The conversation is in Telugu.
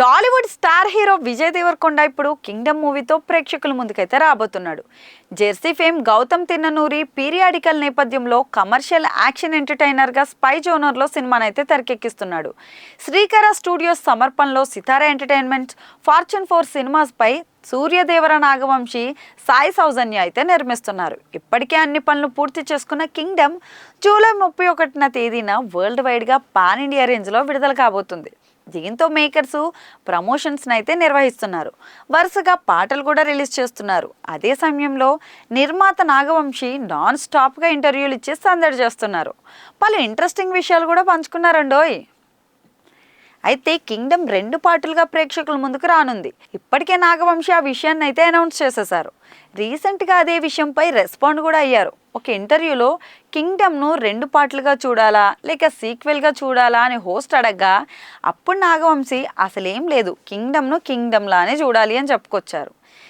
టాలీవుడ్ స్టార్ హీరో విజయ్ దేవరకొండ ఇప్పుడు కింగ్డమ్ మూవీతో ప్రేక్షకుల ముందుకైతే రాబోతున్నాడు. Jersey fame Gautam Tinnanuri periodical నేపథ్యంలో కమర్షియల్ యాక్షన్ ఎంటర్టైనర్గా స్పై జోనర్లో సినిమానైతే తెరకెక్కిస్తున్నాడు. శ్రీకర స్టూడియోస్ సమర్పణలో సితారా ఎంటర్టైన్మెంట్ ఫార్చ్యూన్ 4 సినిమాస్పై సూర్యదేవర నాగవంశీ, సాయి సౌజన్య అయితే నిర్మిస్తున్నారు. ఇప్పటికే అన్ని పనులు పూర్తి చేసుకున్న కింగ్డమ్ జూలై 31న తేదీన వరల్డ్ వైడ్గా పాన్ ఇండియా రేంజ్లో విడుదల కాబోతుంది. దీంతో మేకర్స్ ప్రమోషన్స్ అయితే నిర్వహిస్తున్నారు. వరుసగా పాటలు కూడా రిలీజ్ చేస్తున్నారు. అదే సమయంలో నిర్మాత నాగవంశీ నాన్ స్టాప్గా ఇంటర్వ్యూలు ఇచ్చి సందడి చేస్తున్నారు. పలు ఇంట్రెస్టింగ్ విషయాలు కూడా పంచుకున్నారండోయ్. అయితే కింగ్డమ్ 2 పార్టులుగా ప్రేక్షకుల ముందుకు రానుంది. ఇప్పటికే నాగవంశీ ఆ విషయాన్ని అయితే అనౌన్స్ చేసేశారు. రీసెంట్గా అదే విషయంపై రెస్పాండ్ కూడా అయ్యారు. ఒక ఇంటర్వ్యూలో కింగ్డమ్ను 2 పార్టులుగా చూడాలా లేక సీక్వెల్గా చూడాలా అని హోస్ట్ అడగ్గా అప్పుడు నాగవంశీ అసలేం లేదు, కింగ్డమ్ను కింగ్డమ్లానే చూడాలి అని చెప్పుకొచ్చారు.